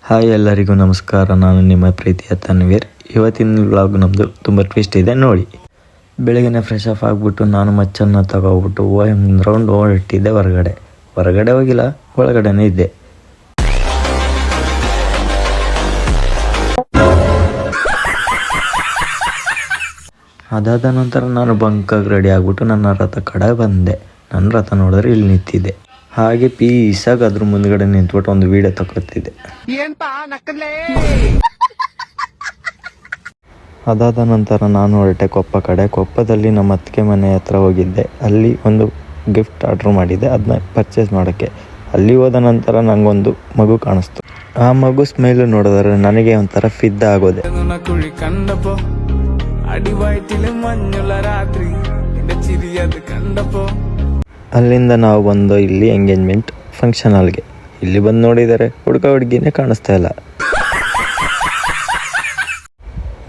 Hi ಎಲ್ಲರಿಗೂ ನಮಸ್ಕಾರ. ನಾನು ನಿಮ್ಮ ಪ್ರೀತಿಯ ತನ್ವೀರ್. ಇವತ್ತಿನ ವ್ಲಾಗ್ ನಮ್ಮದು ತುಂಬ ಟ್ವಿಸ್ಟ್ ಇದೆ ನೋಡಿ. ಬೆಳಗ್ಗೆ ಫ್ರೆಶ್ ಅಪ್ ಆಗಿಬಿಟ್ಟು ನಾನು ಮಚ್ಚನ್ನು ತಗೋಬಿಟ್ಟು ಒಂದು ರೌಂಡ್ ಹೊರಟಿದ್ದೆ. ಹೊರಗಡೆ ಹೋಗಿಲ್ಲ, ಒಳಗಡೆನೇ ಇದ್ದೆ. ಅದಾದ ನಂತರ ನಾನು ಬಂಕಾಗಿ ರೆಡಿ ಆಗಿಬಿಟ್ಟು ನನ್ನ ರಥ ಕಡೆ ಬಂದೆ. ನನ್ನ ರಥ ನೋಡಿದ್ರೆ ಇಲ್ಲಿ ನಿಂತಿದ್ದೆ. ಹಾಗೆ ಪೀಸಾಗಿ ಅದ್ರ ಮುಂದ್ಗಡೆ ನಿಂತ್ಬಿಟ್ಟು ಒಂದು ವಿಡಿಯೋ ತಗೋತಿದ್ದೆ. ಅದಾದ ನಂತರ ನಾನು ಹೊರಟೆ ಕೊಪ್ಪ ಕಡೆ. ಕೊಪ್ಪದಲ್ಲಿ ನಮ್ಮ ಅತ್ತಿಗೆ ಮನೆ ಹತ್ರ ಹೋಗಿದ್ದೆ. ಅಲ್ಲಿ ಒಂದು ಗಿಫ್ಟ್ ಆರ್ಡ್ರ್ ಮಾಡಿದ್ದೆ, ಅದನ್ನ ಪರ್ಚೇಸ್ ಮಾಡೋಕ್ಕೆ. ಅಲ್ಲಿ ಹೋದ ನಂತರ ನನಗೊಂದು ಮಗು ಕಾಣಿಸ್ತು. ಆ ಮಗು ಸ್ಮೈಲು ನೋಡಿದ್ರೆ ನನಗೆ ಒಂಥರ ಫಿದ್ದ ಆಗೋದೆ. ಅಲ್ಲಿಂದ ನಾವು ಬಂದು ಇಲ್ಲಿ ಎಂಗೇಜ್ಮೆಂಟ್ ಫಂಕ್ಷನ್ ಹಾಲ್ಗೆ. ಇಲ್ಲಿ ಬಂದು ನೋಡಿದರೆ ಹುಡುಗಿನೇ ಕಾಣಿಸ್ತಾ ಇಲ್ಲ.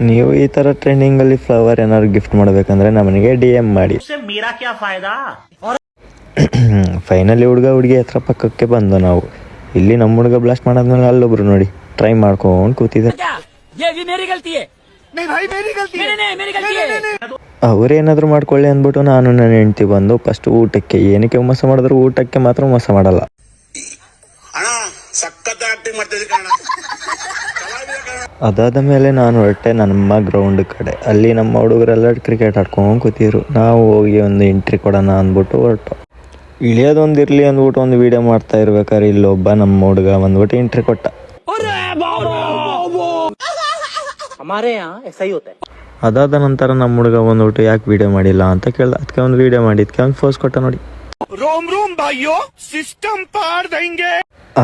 ನೀವು ಈ ಥರ ಟ್ರೆಂಡಿಂಗಲ್ಲಿ ಫ್ಲವರ್ ಏನಾದ್ರು ಗಿಫ್ಟ್ ಮಾಡಬೇಕಂದ್ರೆ ನಮಗೆ DM ಮಾಡಿ. ಫೈನಲಿ ಹುಡುಗಿ ಹತ್ರ ಪಕ್ಕಕ್ಕೆ ಬಂದು ನಾವು ಇಲ್ಲಿ ನಮ್ಮ ಹುಡುಗ ಬ್ಲಾಸ್ಟ್ ಮಾಡಾದ್ಮೇಲೆ ಅಲ್ಲೊಬ್ರು ನೋಡಿ ಟ್ರೈ ಮಾಡ್ಕೊಂಡು ಕೂತಿದ್ದಾರೆ. ಅವ್ರೇನಾದ್ರು ಮಾಡ್ಕೊಳ್ಳಿ ಅಂದ್ಬಿಟ್ಟು ನಾನು ನನ್ನ ಹೆಂಡತಿ ಬಂದು ಫಸ್ಟ್ ಊಟಕ್ಕೆ. ಏನಕ್ಕೆ ಮೋಸ ಮಾಡಿದ್ರು, ಊಟಕ್ಕೆ ಮಾತ್ರ ಮೋಸ ಮಾಡಲ್ಲ. ಅದಾದ ಮೇಲೆ ನಾನು ಹೊರಟೆ ನಮ್ಮ ಗ್ರೌಂಡ್ ಕಡೆ. ಅಲ್ಲಿ ನಮ್ಮ ಹುಡುಗರೆಲ್ಲ ಕ್ರಿಕೆಟ್ ಆಡ್ಕೊಂಡು ಕೂತಿದ್ರು. ನಾವು ಹೋಗಿ ಒಂದು ಎಂಟ್ರಿ ಕೊಡೋಣ ಅಂದ್ಬಿಟ್ಟು ಹೊರಟು. ಇಳಿಯೋದೊಂದಿರಲಿ ಅಂದ್ಬಿಟ್ಟು ಒಂದು ವಿಡಿಯೋ ಮಾಡ್ತಾ ಇರ್ಬೇಕಾದ್ರೆ ಇಲ್ಲೊಬ್ಬ ನಮ್ಮ ಹುಡುಗ ಬಂದ್ಬಿಟ್ಟು ಎಂಟ್ರಿ ಕೊಟ್ಟ. ಅದಾದ ನಂತರ ನಮ್ಮ ಹುಡುಗ ಬಂದ್ಬಿಟ್ಟು ಯಾಕೆ ವಿಡಿಯೋ ಮಾಡಿಲ್ಲ ಅಂತ ಕೇಳ್ದ. ಅದಕ್ಕೆ ಒಂದು ವಿಡಿಯೋ ಮಾಡಿದ್ಕೆ ಒಂದು ಫೋಸ್ ಕೊಟ್ಟ ನೋಡಿ.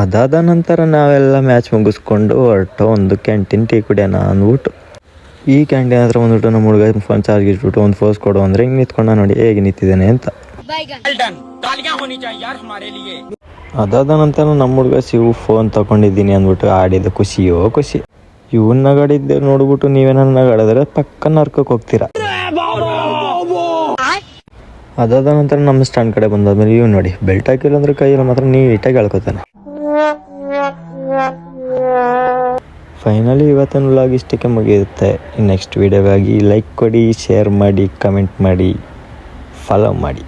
ಅದಾದ ನಂತರ ನಾವೆಲ್ಲ ಮ್ಯಾಚ್ ಮುಗಿಸ್ಕೊಂಡು ಹೊರಟು ಒಂದು ಕ್ಯಾಂಟೀನ್ ಟೀ ಕುಡಿಯೋಣ ಅಂದ್ಬಿಟ್ಟು. ಈ ಕ್ಯಾಂಟೀನ್ ಹತ್ರ ಬಂದ್ಬಿಟ್ಟು ನಮ್ಮ ಹುಡುಗ ಫೋನ್ ಚಾರ್ಜ್ ಇಟ್ಬಿಟ್ಟು ಒಂದು ಫೋಸ್ ಕೊಡು ಅಂದ್ರೆ ಹಿಂಗೆ ನಿಂತ್ಕೊಂಡ ನೋಡಿ ಹೇಗೆ ನಿಂತಿದ್ದೇನೆ ಅಂತ. ಅದಾದ ನಂತರ ನಮ್ಮ ಹುಡುಗ ಶಿವು ಫೋನ್ ತಗೊಂಡಿದ್ದೀನಿ ಅಂದ್ಬಿಟ್ಟು ಆಡಿದ ಖುಷಿಯೋ ಖುಷಿ. ಇವನ್ ನಗಾಡಿದ್ದೆ ನೋಡ್ಬಿಟ್ಟು ನೀವೇನ ನಗಾಡಿದ್ರೆ ಪಕ್ಕ ನರ್ಕಕ್ಕೆ ಹೋಗ್ತೀರಾ. ಅದಾದ ನಂತರ ನಮ್ಮ ಸ್ಟ್ಯಾಂಡ್ ಕಡೆ ಬಂದಾದ್ಮೇಲೆ ಇವ್ ನೋಡಿ ಬೆಲ್ಟ್ ಹಾಕಿಲ್ಲ ಅಂದ್ರೆ ಕೈಯಲ್ಲಿ ಮಾತ್ರ ನೀಟಾಗಿ ಎಳ್ಕೊತಾನೆ. ಫೈನಲಿ ಇವತ್ತಿನ ವ್ಲಾಗ್ ಇಷ್ಟಕ್ಕೆ ಮುಗಿಯುತ್ತೆ. ನೆಕ್ಸ್ಟ್ ವಿಡಿಯೋಗಾಗಿ ಲೈಕ್ ಕೊಡಿ, ಶೇರ್ ಮಾಡಿ, ಕಮೆಂಟ್ ಮಾಡಿ, ಫಾಲೋ ಮಾಡಿ.